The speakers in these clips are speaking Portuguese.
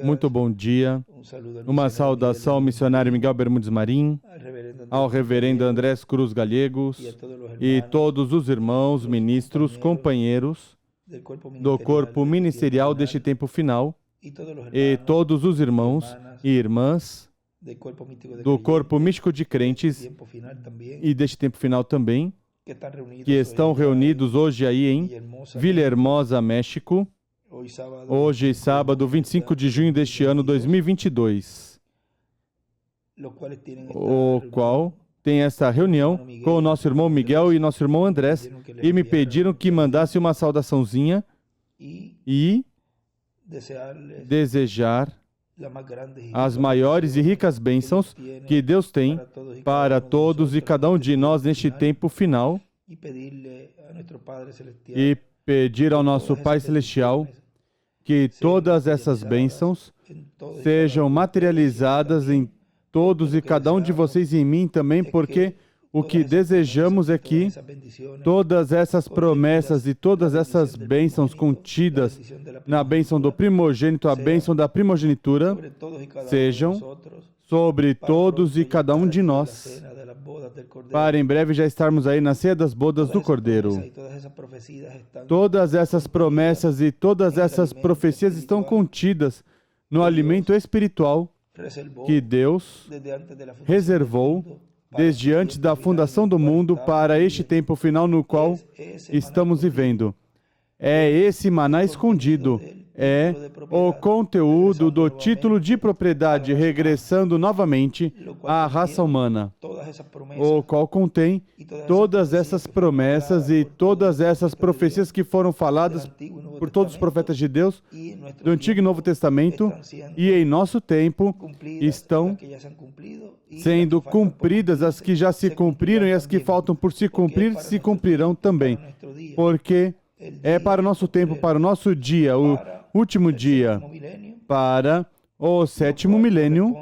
Muito bom dia. Uma saudação ao missionário Miguel Bermudes Marim, ao reverendo Andrés Cruz Gallegos e todos os irmãos, ministros, companheiros do corpo ministerial deste tempo final e todos os irmãos e irmãs do corpo místico de crentes e deste tempo final também, que estão reunidos hoje aí em Villahermosa, México, hoje, sábado, 25 de junho deste ano 2022, o qual tem essa reunião com o nosso irmão Miguel e nosso irmão Andrés, e me pediram que mandasse uma saudaçãozinha e desejar as maiores e ricas bênçãos que Deus tem para todos e cada um de nós neste tempo final, e pedir ao nosso Pai Celestial que todas essas bênçãos sejam materializadas em todos e cada um de vocês e em mim também, porque o que desejamos é que todas essas promessas e todas essas bênçãos contidas na bênção do primogênito, a bênção da primogenitura, sejam sobre todos e cada um de nós, para em breve já estarmos aí na ceia das bodas do Cordeiro. Todas essas promessas e todas essas profecias estão contidas no alimento espiritual que Deus reservou desde antes da fundação do mundo para este tempo final no qual estamos vivendo. É esse maná escondido, é o conteúdo do título de propriedade, regressando novamente à raça humana, o qual contém todas essas promessas e todas essas profecias que foram faladas por todos os profetas de Deus do Antigo e Novo Testamento, e em nosso tempo estão sendo cumpridas as que já se cumpriram, e as que faltam por se cumprir, se cumprirão também, porque é para o nosso tempo, para o nosso dia, o último dia, para o sétimo milênio,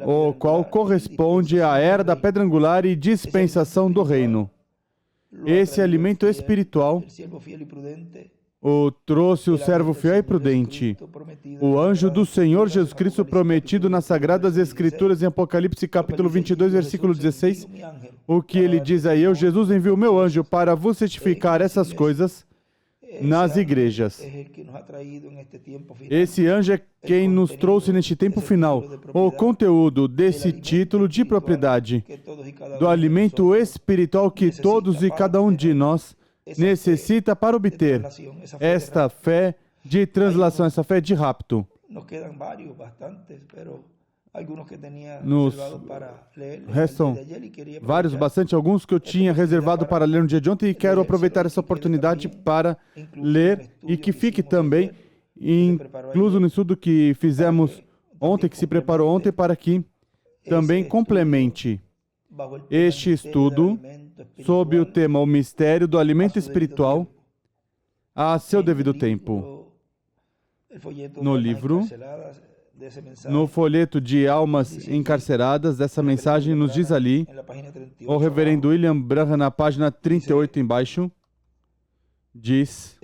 o qual corresponde à era da pedra angular e dispensação do reino. Esse alimento espiritual o trouxe o servo fiel e prudente, o anjo do Senhor Jesus Cristo prometido nas Sagradas Escrituras em Apocalipse capítulo 22, versículo 16, o que ele diz aí: eu, Jesus, envio o meu anjo para vos certificar essas coisas nas igrejas. Esse anjo é quem nos trouxe neste tempo final o conteúdo desse título de propriedade, do alimento espiritual que todos e cada um de nós necessita para obter esta fé de translação, essa fé de rapto. Nos restam alguns que eu tinha reservado para ler no dia de ontem, e quero aproveitar essa oportunidade para ler, e que fique também incluso no estudo que fizemos ontem, que se preparou ontem, para que também complemente este estudo sob o tema O Mistério do Alimento Espiritual a seu devido tempo. No livro, no folheto de Almas Encarceradas, dessa mensagem nos diz ali, o reverendo William Branham, na página 38 embaixo, diz: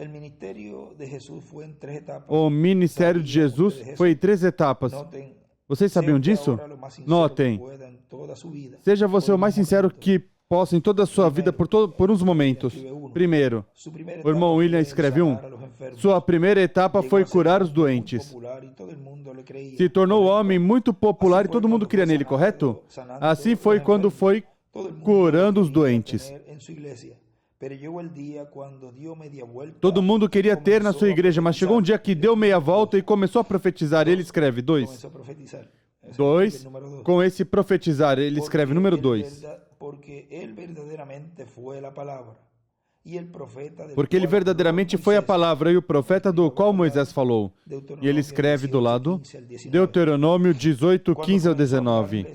o ministério de Jesus foi em 3 etapas. Vocês sabiam disso? Notem. Seja você o mais sincero que possa em toda a sua vida por uns momentos. Primeiro, o irmão William escreve sua primeira etapa foi curar os doentes. Se tornou homem muito popular e todo mundo queria nele, correto? Assim foi quando foi curando os doentes. Todo mundo queria ter na sua igreja, mas chegou um dia que deu meia volta e começou a profetizar. Ele escreve 2. Com esse profetizar, ele escreve número 2. Porque ele verdadeiramente foi a palavra e o profeta do qual Moisés falou. E ele escreve do lado, Deuteronômio 18, 15 ao 19.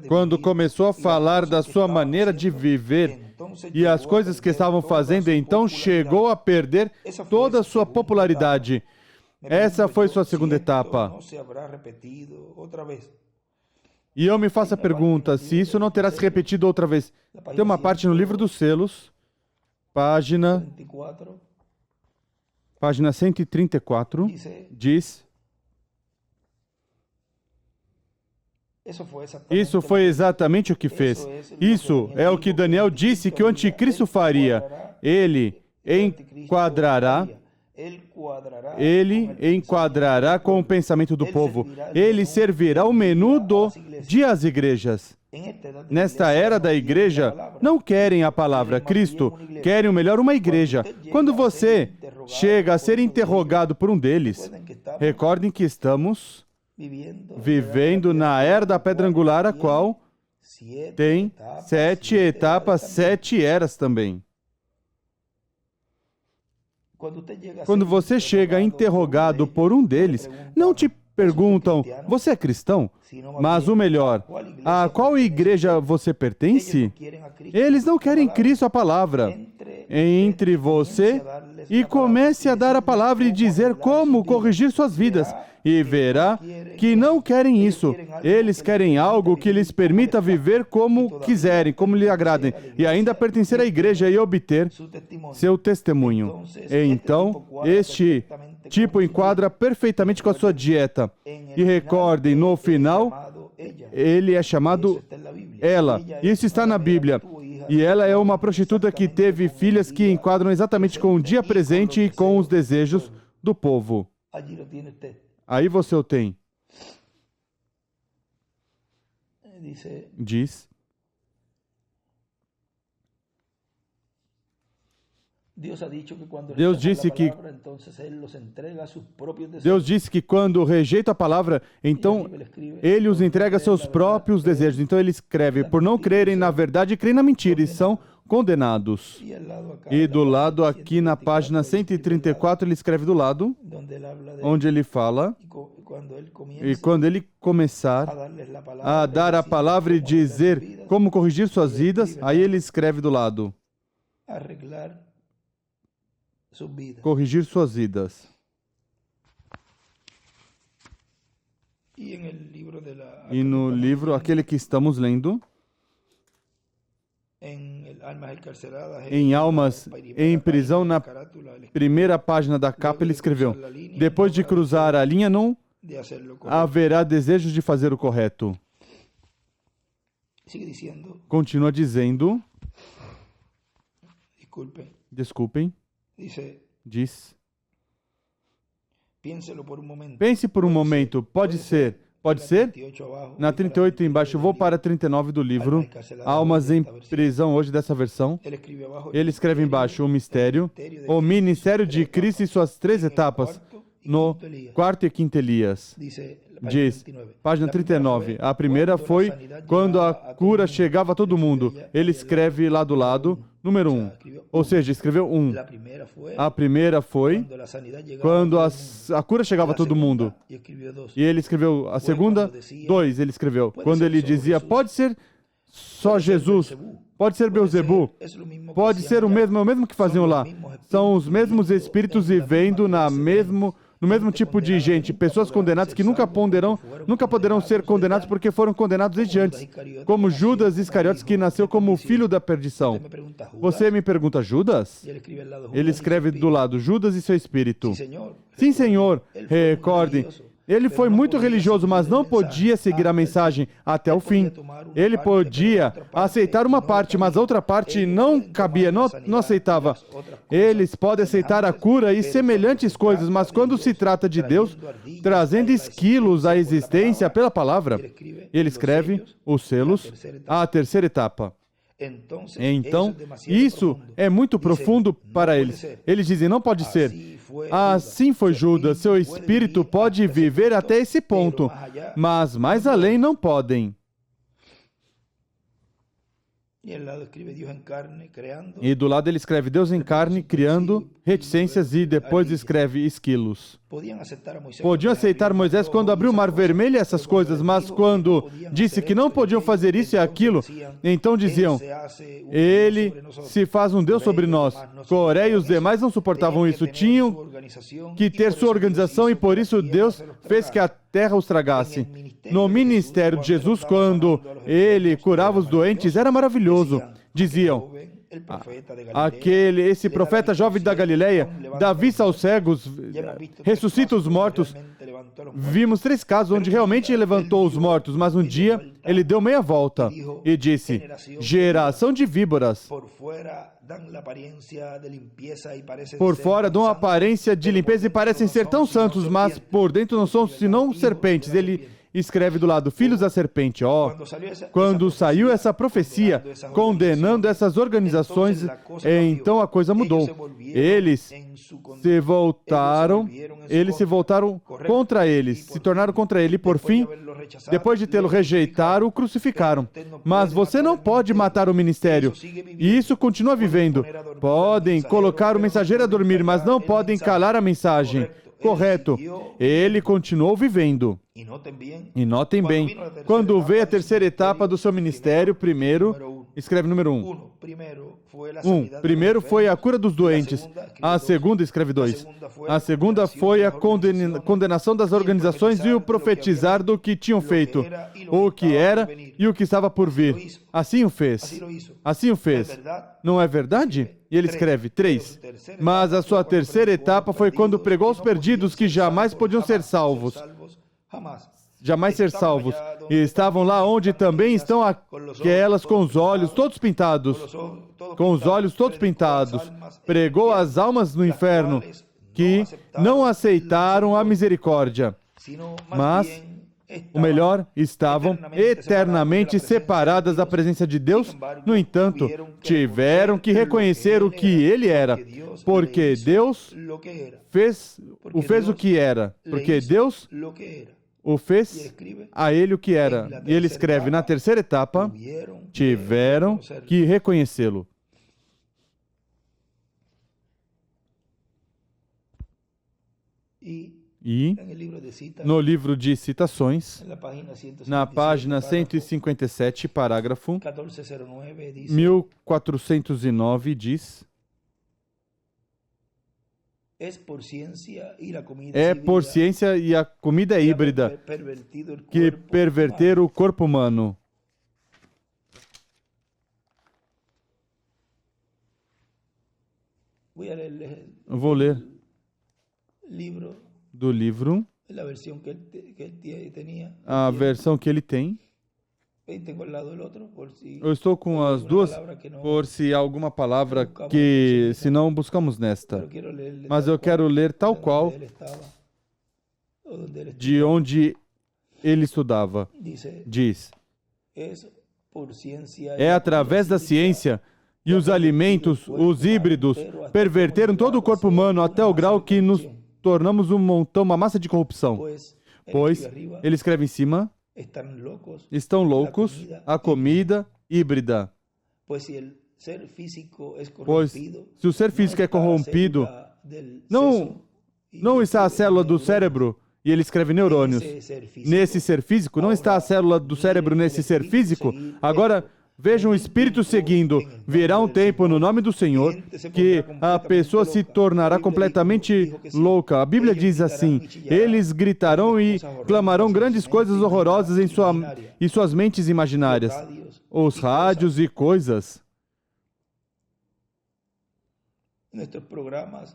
Quando começou a falar da sua maneira de viver e as coisas que estavam fazendo, então chegou a perder toda a sua popularidade. Essa foi sua segunda etapa. E eu me faço a pergunta, se isso não terá se repetido outra vez. Tem uma parte no livro dos selos, página Página 134 diz: isso foi exatamente o que fez. Isso é o que Daniel disse que o anticristo faria. Ele enquadrará com o pensamento do povo. Ele servirá o menu do dia às igrejas. Nesta era da igreja, não querem a palavra Cristo, querem o melhor, uma igreja. Quando você chega a ser interrogado por um deles, recordem que estamos vivendo na era da pedra angular, a qual tem 7 etapas, 7 eras também. Quando você chega interrogado por um deles, não te perguntam, você é cristão? Mas o melhor, a qual igreja você pertence? Eles não querem Cristo, a palavra. Entre você e comece a dar a palavra e dizer como corrigir suas vidas. E verá que não querem isso. Eles querem algo que lhes permita viver como quiserem, como lhe agradem, e ainda pertencer à igreja e obter seu testemunho. Então, este tipo enquadra perfeitamente com a sua dieta. E recordem, no final, ele é chamado ela. Isso está na Bíblia. E ela é uma prostituta que teve filhas que enquadram exatamente com o dia presente e com os desejos do povo. Aí você o tem. Diz. Deus disse que quando rejeita a palavra, então ele os entrega a seus próprios desejos. Então ele escreve, por não crerem na verdade, creem na mentira e são condenados. E do lado aqui na página 134, ele escreve do lado, onde ele fala, e quando ele começar a dar a palavra e dizer como corrigir suas vidas, aí ele escreve do lado, corrigir suas vidas. E no livro, aquele que estamos lendo, em Almas em Prisão, na primeira página da capa, ele escreveu, depois de cruzar a linha, não haverá desejos de fazer o correto. Continua dizendo, desculpem, diz, pense por um momento, pode ser? Na 38 embaixo, vou para 39 do livro, Almas em Prisão, hoje dessa versão. Ele escreve embaixo, o mistério, o ministério de Cristo e suas 3 etapas, no quarto e quinto Elias. Diz, página 39, a primeira foi quando a cura chegava a todo mundo. Ele escreve lá do lado, número 1. Ou seja, escreveu 1. A primeira foi quando a cura chegava a todo mundo. E ele escreveu a segunda, 2. Ele escreveu quando ele dizia, pode ser só Jesus, pode ser Beelzebu, pode ser o mesmo que faziam lá. São os mesmos espíritos vivendo no mesmo tipo de gente, pessoas condenadas que nunca poderão ser condenados porque foram condenados desde antes, como Judas Iscariotes, que nasceu como o filho da perdição. Você me pergunta, Judas? Ele escreve do lado, Judas e seu espírito. Sim, Senhor. Recordem, ele foi muito religioso, mas não podia seguir a mensagem até o fim. Ele podia aceitar uma parte, mas a outra parte não cabia, não aceitava. Eles podem aceitar a cura e semelhantes coisas, mas quando se trata de Deus, trazendo esquilos à existência pela palavra, ele escreve os selos, a terceira etapa. Então, isso é muito profundo para eles. Eles dizem, não pode ser. Assim foi Judas, seu espírito pode viver até esse ponto, mas mais além não podem. E do lado ele escreve Deus em carne, criando reticências, e depois escreve esquilos. Podiam aceitar Moisés quando abriu o Mar Vermelho e essas coisas, mas quando disse que não podiam fazer isso e aquilo, então diziam, ele se faz um Deus sobre nós. Coré e os demais não suportavam isso, tinham que ter sua organização e por isso Deus fez que a terra os tragasse. No ministério de Jesus, quando ele curava os doentes, era maravilhoso. Diziam, esse profeta jovem da Galileia dá vista aos cegos, ressuscita os mortos. Vimos 3 casos onde realmente levantou os mortos, mas um dia ele deu meia volta e disse: geração de víboras. Por fora dão aparência de limpeza e parecem ser tão santos, mas por dentro não são senão serpentes. Ele escreve do lado, filhos da serpente. Quando saiu essa profecia condenando essas organizações, então a coisa mudou. Eles se voltaram contra eles, se tornaram contra ele e, por fim, depois de tê-lo rejeitado, o crucificaram. Mas você não pode matar o ministério, e isso continua vivendo. Podem colocar o mensageiro a dormir, mas não podem calar a mensagem. Correto. Ele continuou vivendo. E notem bem, quando veio a terceira etapa do seu ministério, primeiro, escreve número 1. Primeiro foi a cura dos doentes. A segunda, escreve 2. A segunda foi a condenação das organizações e o profetizar do que tinham feito, o que era e o que estava por vir. Assim o fez. Assim o fez. Não é verdade? E ele escreve 3. Mas a sua terceira etapa foi quando pregou aos perdidos que jamais podiam ser salvos. Jamais ser salvos. E estavam lá onde também estão aquelas com os olhos todos pintados. Com os olhos todos pintados. Pregou às almas no inferno que não aceitaram a misericórdia. Mas, o melhor, estavam eternamente separadas da presença de Deus. No entanto, tiveram que reconhecer o que Ele era. Porque Deus fez o que era. Porque Deus o fez a ele o que era. E ele escreve, na terceira etapa, tiveram que reconhecê-lo. E, no livro de citações, na página 157, parágrafo 1409, diz: é por ciência e a comida híbrida que perverter o corpo humano. Vou ler do livro a versão que ele tem. Eu estou com as duas, por se há alguma palavra que, se não, buscamos nesta. Mas eu quero ler tal qual de onde ele estudava. Diz: é através da ciência e os alimentos, os híbridos, perverteram todo o corpo humano até o grau que nos tornamos um montão, uma massa de corrupção. Pois, ele escreve em cima, estão loucos a comida híbrida. Pois, se o ser físico é corrompido, não está a célula do cérebro, e ele escreve neurônios, nesse ser físico, não está a célula do cérebro nesse ser físico. Agora, vejam o Espírito seguindo. Virá um tempo no nome do Senhor que a pessoa se tornará completamente louca. A Bíblia diz assim: eles gritarão e clamarão grandes coisas horrorosas em suas mentes imaginárias. Os rádios e coisas.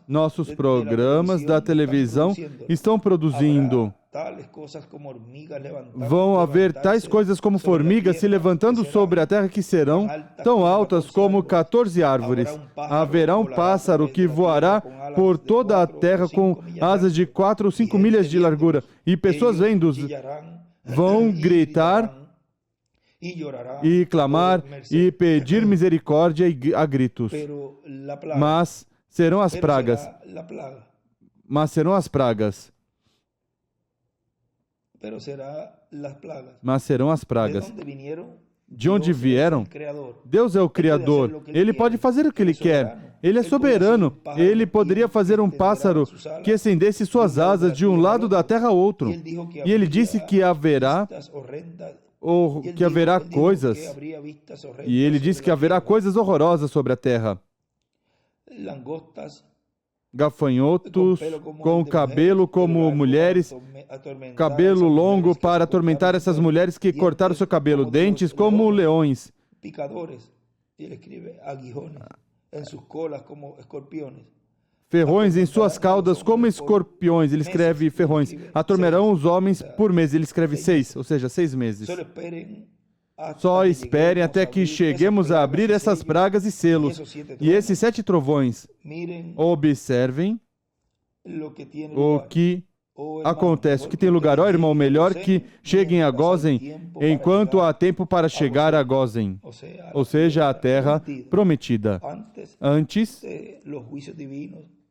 Nossos programas da televisão estão produzindo. Vão haver tais coisas como formigas se levantando sobre a terra que serão tão altas como 14 árvores. Haverá um pássaro que voará por toda a terra com asas de 4 ou 5 milhas de largura. E pessoas vendo vão gritar e clamar e pedir misericórdia a gritos. Mas serão as pragas. Mas serão as pragas. Mas serão as pragas. De onde vieram? Deus é o Criador. Ele pode fazer o que Ele quer. Ele é soberano. Ele poderia fazer um pássaro que estendesse suas asas de um lado da terra ao outro. E Ele disse que haverá coisas. E Ele disse que haverá coisas horrorosas sobre a terra. Gafanhotos com cabelo como mulheres, cabelo longo para atormentar essas mulheres que cortaram seu cabelo, dentes como leões Ferrões em suas caudas como escorpiões. Ele escreve ferrões. Atormentarão os homens por mês. Ele escreve 6, ou seja, 6 meses. Só esperem até que cheguemos a abrir essas pragas e selos. E esses 7 trovões. Observem o que acontece, o que tem lugar. Ó, irmão, melhor que cheguem a Gósen enquanto há tempo para chegar a Gósen. Ou seja, a terra prometida. Antes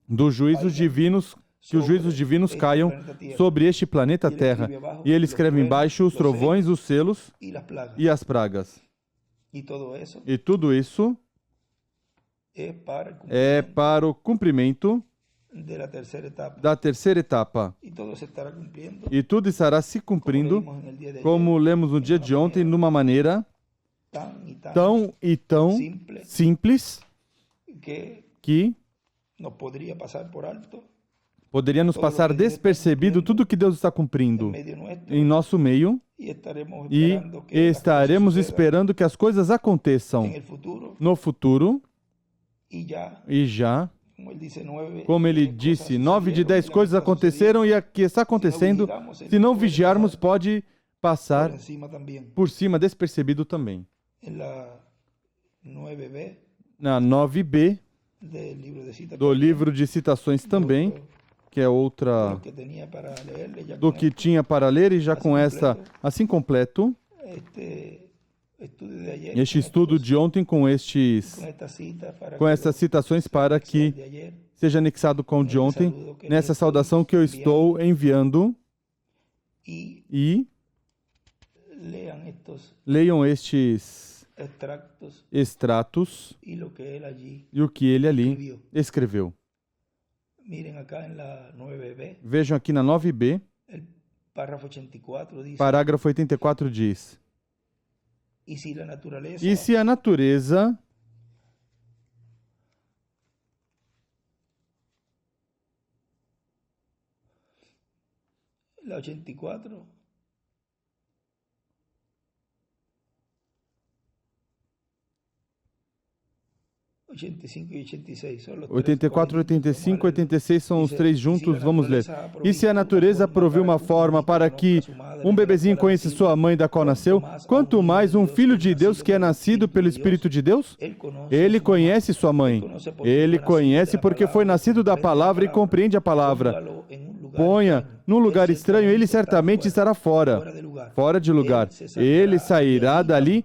dos juízos divinos, que os juízos divinos caiam sobre este planeta Terra. E ele escreve embaixo os trovões, os selos e as pragas. E tudo isso é para o cumprimento da terceira etapa. E tudo estará se cumprindo, como lemos no dia de ontem, numa maneira tão e tão simples que poderia nos passar despercebido tudo que Deus está cumprindo em nosso meio, e estaremos esperando que as coisas aconteçam no futuro, e já, como ele disse, 9 de 10 coisas aconteceram e a que está acontecendo, se não vigiarmos, pode passar por cima despercebido também. Na 9b do livro de citações também, que é outra do que tinha para ler, e já com essa assim completo, este estudo de ontem com essas citações para que seja anexado com o de ontem, nessa saudação que eu estou enviando, e leiam estes extratos e o que ele ali escreveu. Vejam aqui na 9b, parágrafo 84 diz: e se a natureza e 86. 84, 85, 86 são os 3 juntos, vamos ler. E se a natureza proveu uma forma para que um bebezinho conheça sua mãe da qual nasceu, quanto mais um filho de Deus que é nascido pelo Espírito de Deus? Ele conhece sua mãe. Ele conhece porque foi nascido da palavra e compreende a palavra. Ponha num lugar estranho, ele certamente estará fora de lugar. Ele sairá dali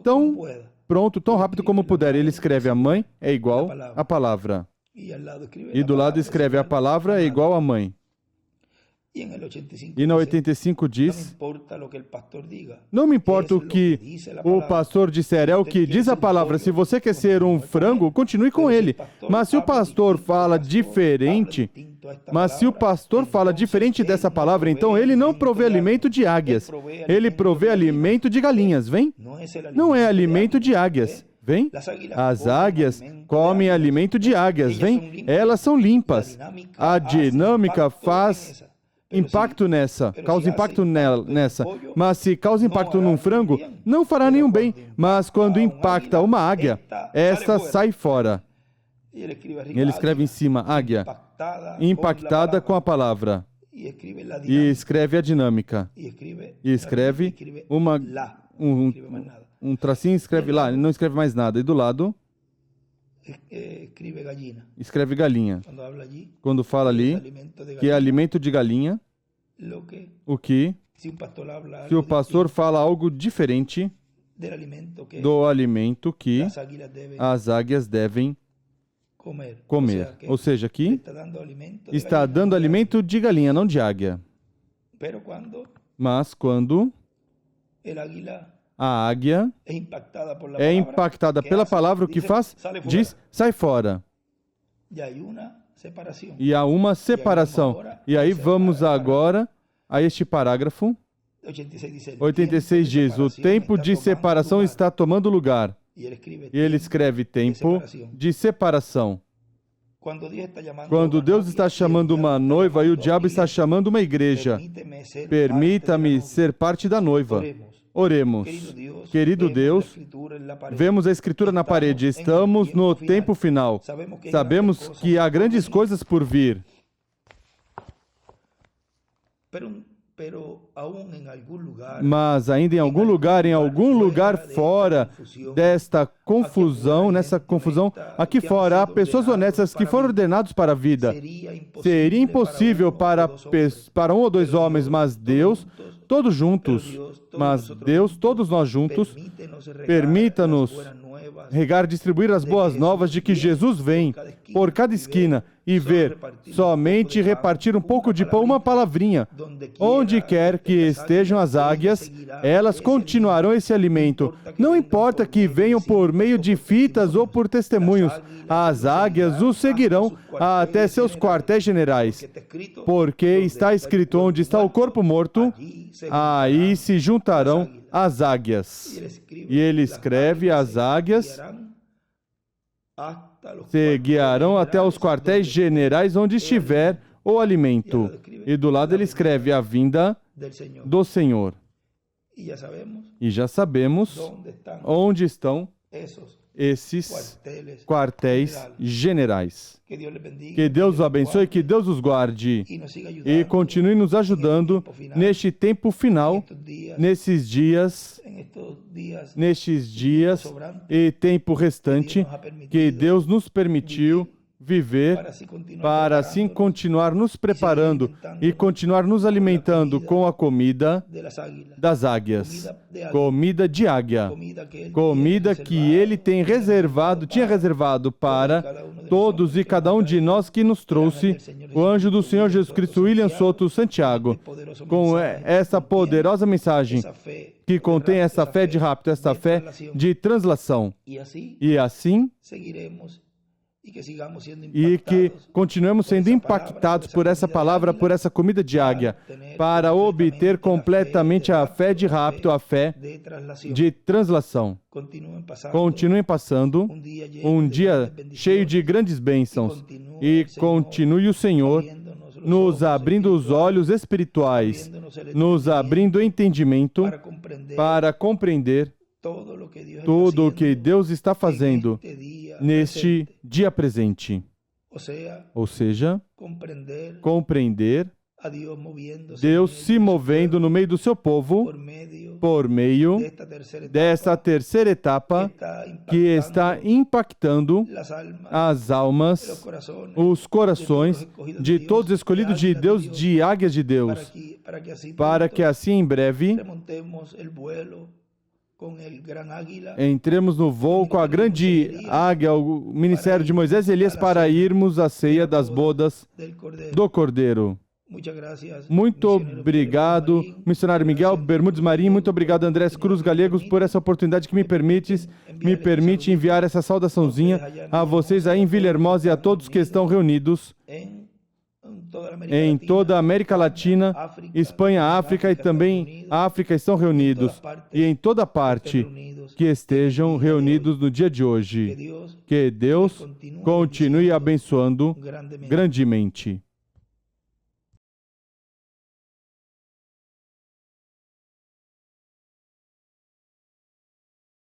tão pronto, tão rápido como puder. Ele escreve: a mãe é igual à palavra. E do lado escreve: a palavra é igual à mãe. E na 85 diz: não me importa o que o pastor disser, é o que diz a palavra. Se você quer ser um frango, continue com ele. Mas se o pastor fala diferente, dessa palavra, então ele não provê alimento de águias. Ele provê alimento de galinhas, vem? Não é alimento de águias, vem? As águias comem alimento de águias, vem? Elas são limpas. A dinâmica faz impacto nessa, causa impacto nessa. Mas se causa impacto num frango, não fará nenhum bem. Mas quando impacta uma águia, esta sai fora. Ele escreve em cima: águia, impactada com a palavra. E escreve a dinâmica. E escreve um tracinho, escreve lá, não escreve mais nada. E do lado, escreve galinha. Quando fala ali que é alimento de galinha, o que? Se o pastor fala algo diferente do alimento que as águias devem comer. Ou seja, aqui está dando alimento de galinha, não de águia. Mas quando a águia é impactada pela palavra, o que faz? Diz: sai fora. E há uma separação. E aí vamos agora a este parágrafo. 86 diz: o tempo de separação está tomando lugar. E ele escreve: tempo de separação. Quando Deus está chamando uma noiva e o diabo está chamando uma igreja, permita-me ser parte da noiva. Oremos. Querido Deus, vemos a Escritura na parede. Estamos no tempo final. Sabemos que há grandes coisas por vir. Mas ainda em algum lugar fora desta confusão, nessa confusão, aqui fora há pessoas honestas que foram ordenados para a vida. Seria impossível para um ou dois homens, mas Deus, todos juntos, todos nós juntos, permita-nos distribuir as boas novas de que Jesus vem por cada esquina e ver somente repartir um pouco de pão, uma palavrinha. Onde quer que estejam as águias, elas continuarão esse alimento. Não importa que venham por meio de fitas ou por testemunhos, as águias os seguirão até seus quartéis generais. Porque está escrito: onde está o corpo morto, aí se juntarão as águias. E ele escreve: as águias se guiarão até os quartéis generais onde estiver o alimento. E do lado ele escreve: a vinda do Senhor. E já sabemos onde estão esses quartéis generais. Que Deus os abençoe, que Deus os guarde e continue nos ajudando neste tempo final, nestes dias e tempo restante que Deus nos permitiu viver para assim continuar nos preparando e continuar nos alimentando com a comida das águias, comida de águia, comida que Ele tinha reservado para todos e cada um de nós, que nos trouxe o anjo do Senhor Jesus Cristo, William Soto Santiago, com essa poderosa mensagem que contém essa fé de rapto, essa fé de translação. E assim, e que continuemos sendo impactados por essa palavra, por essa comida de águia, para obter completamente a fé de rapto, a fé de translação. Continuem passando um dia cheio de grandes bênçãos e continue o Senhor nos abrindo os olhos espirituais, nos abrindo o entendimento para compreender tudo o que Deus está fazendo neste dia presente. Ou seja, compreender Deus se movendo no meio do seu povo por meio dessa terceira etapa que está impactando as almas, os corações de todos escolhidos de Deus, de águias de Deus, para que assim em breve entremos no voo com a grande águia, o ministério de Moisés e Elias, para irmos à ceia das bodas do Cordeiro. Muito obrigado, missionário Miguel Bermudes Marim, muito obrigado, Andrés Cruz Gallegos, por essa oportunidade que me permite enviar essa saudaçãozinha a vocês aí em Villahermosa e a todos que estão reunidos em toda a América Latina, Espanha, África e também África estão reunidos, e em toda parte que estejam reunidos no dia de hoje. Que Deus continue abençoando grandemente.